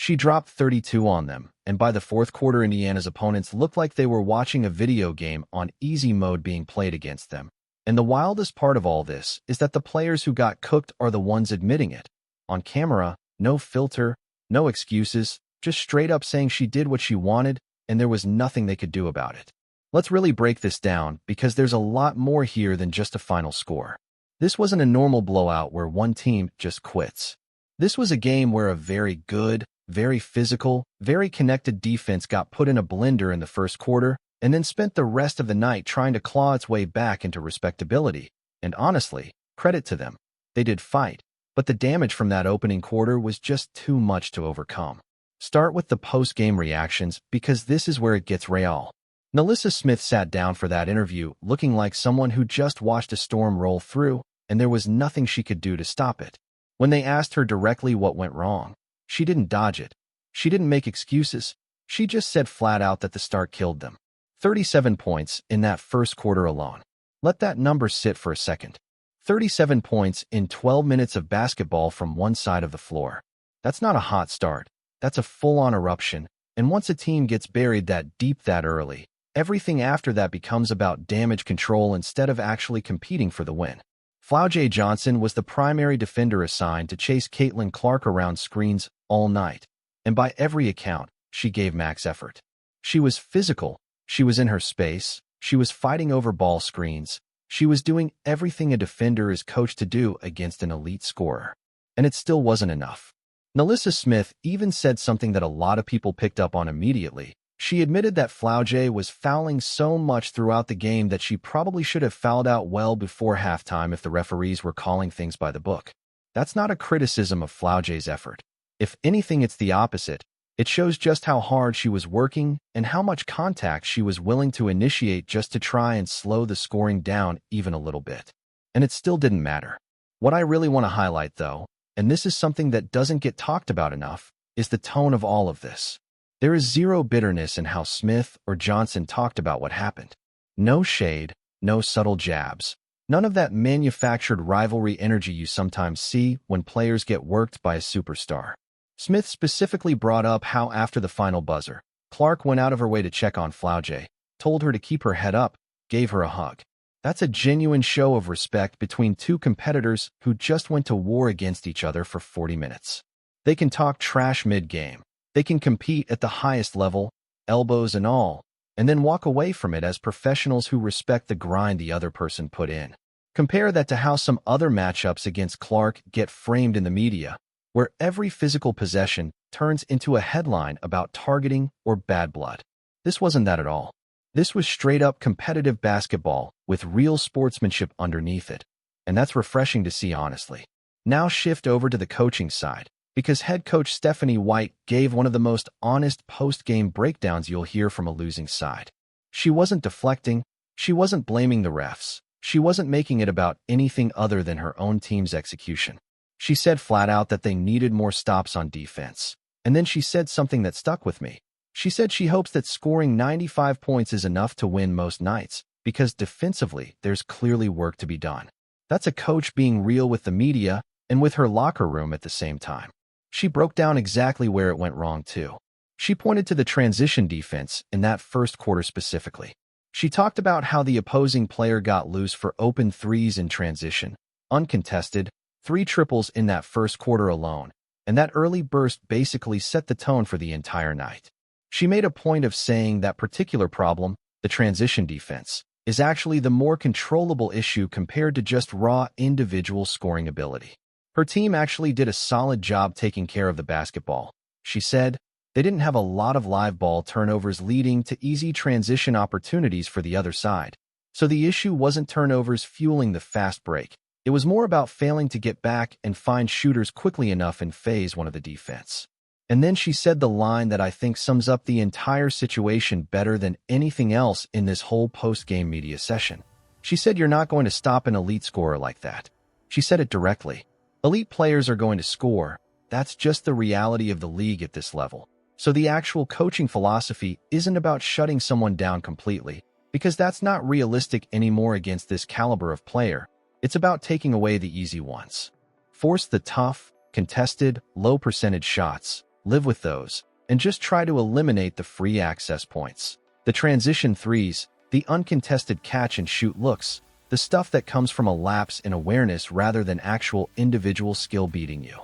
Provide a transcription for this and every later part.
She dropped 32 on them, and by the fourth quarter, Indiana's opponents looked like they were watching a video game on easy mode being played against them. And the wildest part of all this is that the players who got cooked are the ones admitting it. On camera, no filter, no excuses, just straight up saying she did what she wanted and there was nothing they could do about it. Let's really break this down because there's a lot more here than just a final score. This wasn't a normal blowout where one team just quits. This was a game where a very good, very physical, very connected defense got put in a blender in the first quarter and then spent the rest of the night trying to claw its way back into respectability. And honestly, credit to them. They did fight, but the damage from that opening quarter was just too much to overcome. Start with the post-game reactions because this is where it gets real. NaLyssa Smith sat down for that interview looking like someone who just watched a storm roll through and there was nothing she could do to stop it. When they asked her directly what went wrong, she didn't dodge it. She didn't make excuses. She just said flat out that the start killed them. 37 points in that first quarter alone. Let that number sit for a second. 37 points in 12 minutes of basketball from one side of the floor. That's not a hot start. That's a full-on eruption. And once a team gets buried that deep that early, everything after that becomes about damage control instead of actually competing for the win. Flau'Jae Johnson was the primary defender assigned to chase Caitlin Clark around screens all night. And by every account, she gave max effort. She was physical. She was in her space. She was fighting over ball screens. She was doing everything a defender is coached to do against an elite scorer. And it still wasn't enough. NaLyssa Smith even said something that a lot of people picked up on immediately. She admitted that Flau'Jae was fouling so much throughout the game that she probably should have fouled out well before halftime if the referees were calling things by the book. That's not a criticism of Flau'Jae's effort. If anything, it's the opposite. It shows just how hard she was working and how much contact she was willing to initiate just to try and slow the scoring down even a little bit. And it still didn't matter. What I really want to highlight, though, and this is something that doesn't get talked about enough, is the tone of all of this. There is zero bitterness in how Smith or Johnson talked about what happened. No shade, no subtle jabs, none of that manufactured rivalry energy you sometimes see when players get worked by a superstar. Smith specifically brought up how after the final buzzer, Clark went out of her way to check on Flau'Jae, told her to keep her head up, gave her a hug. That's a genuine show of respect between two competitors who just went to war against each other for 40 minutes. They can talk trash mid-game. They can compete at the highest level, elbows and all, and then walk away from it as professionals who respect the grind the other person put in. Compare that to how some other matchups against Clark get framed in the media, where every physical possession turns into a headline about targeting or bad blood. This wasn't that at all. This was straight-up competitive basketball with real sportsmanship underneath it, and that's refreshing to see, honestly. Now shift over to the coaching side, because head coach Stephanie White gave one of the most honest post-game breakdowns you'll hear from a losing side. She wasn't deflecting. She wasn't blaming the refs. She wasn't making it about anything other than her own team's execution. She said flat out that they needed more stops on defense. And then she said something that stuck with me. She said she hopes that scoring 95 points is enough to win most nights, because defensively, there's clearly work to be done. That's a coach being real with the media and with her locker room at the same time. She broke down exactly where it went wrong, too. She pointed to the transition defense in that first quarter specifically. She talked about how the opposing player got loose for open threes in transition, uncontested, 3 triples in that first quarter alone, and that early burst basically set the tone for the entire night. She made a point of saying that particular problem, the transition defense, is actually the more controllable issue compared to just raw individual scoring ability. Her team actually did a solid job taking care of the basketball. She said they didn't have a lot of live ball turnovers leading to easy transition opportunities for the other side. So the issue wasn't turnovers fueling the fast break. It was more about failing to get back and find shooters quickly enough in phase one of the defense. And then she said the line that I think sums up the entire situation better than anything else in this whole post-game media session. She said you're not going to stop an elite scorer like that. She said it directly. Elite players are going to score. That's just the reality of the league at this level. So the actual coaching philosophy isn't about shutting someone down completely, because that's not realistic anymore against this caliber of player. It's about taking away the easy ones. Force the tough, contested, low-percentage shots. live with those, and just try to eliminate the free access points. The transition threes, the uncontested catch-and-shoot looks, the stuff that comes from a lapse in awareness rather than actual individual skill beating you.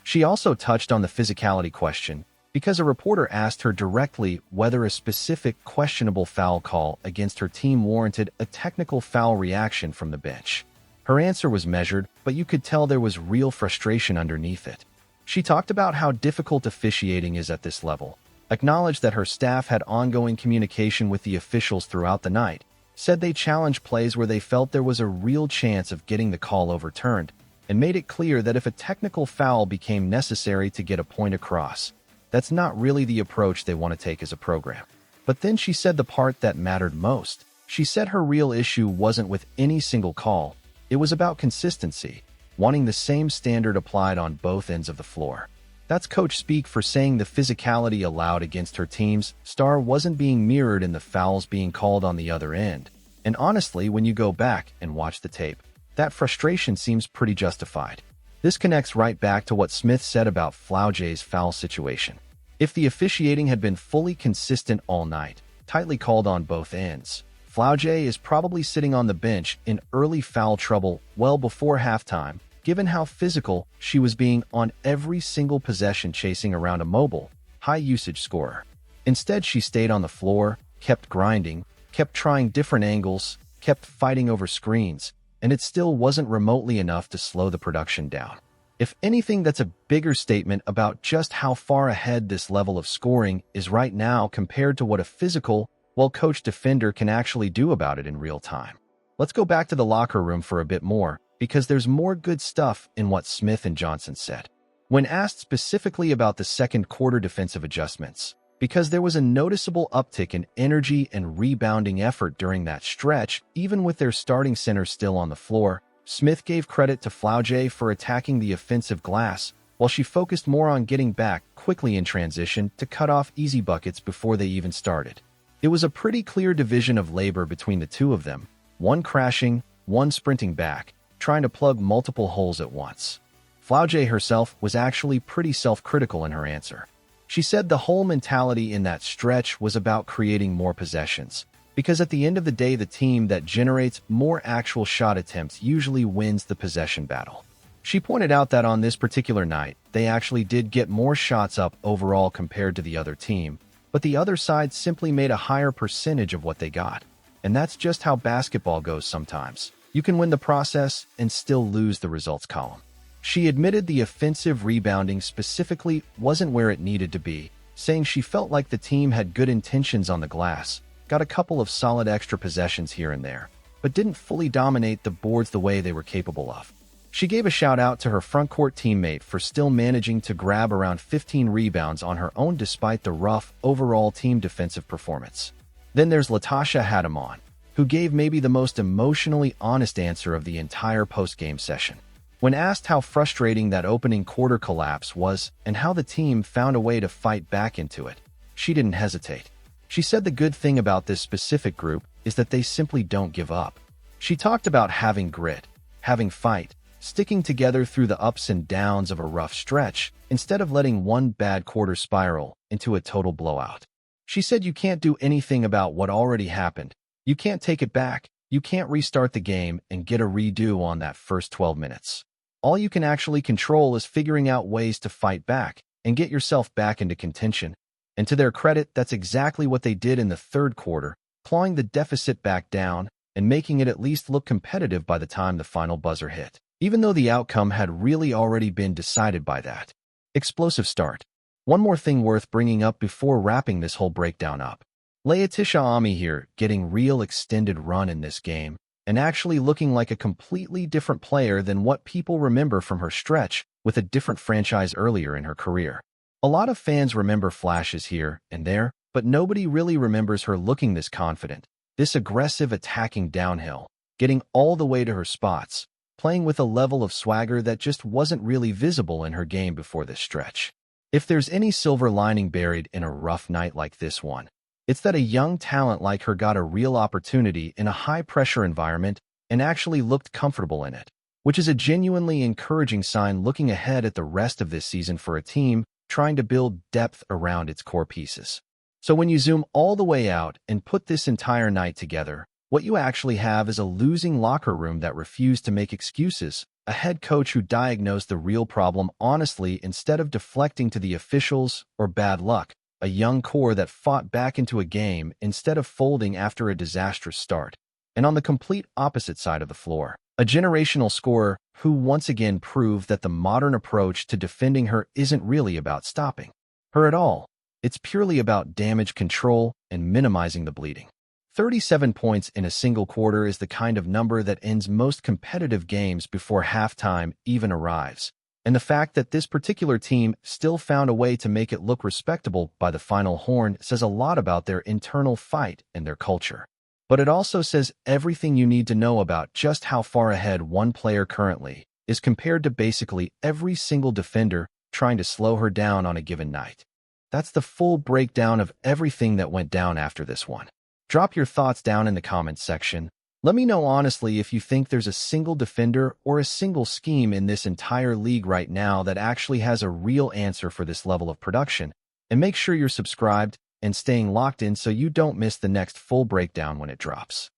She also touched on the physicality question, because a reporter asked her directly whether a specific questionable foul call against her team warranted a technical foul reaction from the bench. Her answer was measured, but you could tell there was real frustration underneath it. She talked about how difficult officiating is at this level, acknowledged that her staff had ongoing communication with the officials throughout the night, said they challenged plays where they felt there was a real chance of getting the call overturned, and made it clear that if a technical foul became necessary to get a point across, that's not really the approach they want to take as a program. But then she said the part that mattered most. She said her real issue wasn't with any single call, it was about consistency, wanting the same standard applied on both ends of the floor. That's coach speak for saying the physicality allowed against her team's star wasn't being mirrored in the fouls being called on the other end. And honestly, when you go back and watch the tape, that frustration seems pretty justified. This connects right back to what Smith said about Flau'Jae's foul situation. If the officiating had been fully consistent all night, tightly called on both ends, Flau'Jae is probably sitting on the bench in early foul trouble well before halftime, given how physical she was being on every single possession chasing around a mobile, high-usage scorer. Instead, she stayed on the floor, kept grinding, kept trying different angles, kept fighting over screens, and it still wasn't remotely enough to slow the production down. If anything, that's a bigger statement about just how far ahead this level of scoring is right now compared to what a physical, well-coached defender can actually do about it in real time. Let's go back to the locker room for a bit more, because there's more good stuff in what Smith and Johnson said. When asked specifically about the second quarter defensive adjustments, because there was a noticeable uptick in energy and rebounding effort during that stretch, even with their starting center still on the floor, Smith gave credit to Flau'Jae for attacking the offensive glass, while she focused more on getting back quickly in transition to cut off easy buckets before they even started. It was a pretty clear division of labor between the two of them, one crashing, one sprinting back, trying to plug multiple holes at once. Flau'Jae herself was actually pretty self-critical in her answer. She said the whole mentality in that stretch was about creating more possessions, because at the end of the day, the team that generates more actual shot attempts usually wins the possession battle. She pointed out that on this particular night, they actually did get more shots up overall compared to the other team, but the other side simply made a higher percentage of what they got. And that's just how basketball goes sometimes. You can win the process and still lose the results column. She admitted the offensive rebounding specifically wasn't where it needed to be, saying she felt like the team had good intentions on the glass, got a couple of solid extra possessions here and there, but didn't fully dominate the boards the way they were capable of. She gave a shout out to her frontcourt teammate for still managing to grab around 15 rebounds on her own despite the rough overall team defensive performance. Then there's Latasha Hadiman, who gave maybe the most emotionally honest answer of the entire postgame session. When asked how frustrating that opening quarter collapse was and how the team found a way to fight back into it, she didn't hesitate. She said the good thing about this specific group is that they simply don't give up. She talked about having grit, having fight, sticking together through the ups and downs of a rough stretch instead of letting one bad quarter spiral into a total blowout. She said you can't do anything about what already happened. You can't take it back. You can't restart the game and get a redo on that first 12 minutes. All you can actually control is figuring out ways to fight back and get yourself back into contention. And to their credit, that's exactly what they did in the third quarter, clawing the deficit back down and making it at least look competitive by the time the final buzzer hit, even though the outcome had really already been decided by that explosive start. One more thing worth bringing up before wrapping this whole breakdown up. Laeticia Amihere getting real extended run in this game and actually looking like a completely different player than what people remember from her stretch with a different franchise earlier in her career. A lot of fans remember flashes here and there, but nobody really remembers her looking this confident, this aggressive attacking downhill, getting all the way to her spots, playing with a level of swagger that just wasn't really visible in her game before this stretch. If there's any silver lining buried in a rough night like this one, it's that a young talent like her got a real opportunity in a high-pressure environment and actually looked comfortable in it, which is a genuinely encouraging sign looking ahead at the rest of this season for a team trying to build depth around its core pieces. So when you zoom all the way out and put this entire night together, what you actually have is a losing locker room that refused to make excuses, a head coach who diagnosed the real problem honestly instead of deflecting to the officials or bad luck, a young core that fought back into a game instead of folding after a disastrous start. And on the complete opposite side of the floor, a generational scorer who once again proved that the modern approach to defending her isn't really about stopping her at all. It's purely about damage control and minimizing the bleeding. 37 points in a single quarter is the kind of number that ends most competitive games before halftime even arrives. And the fact that this particular team still found a way to make it look respectable by the final horn says a lot about their internal fight and their culture. But it also says everything you need to know about just how far ahead one player currently is compared to basically every single defender trying to slow her down on a given night. That's the full breakdown of everything that went down after this one. Drop your thoughts down in the comments section. Let me know honestly if you think there's a single defender or a single scheme in this entire league right now that actually has a real answer for this level of production. And make sure you're subscribed and staying locked in so you don't miss the next full breakdown when it drops.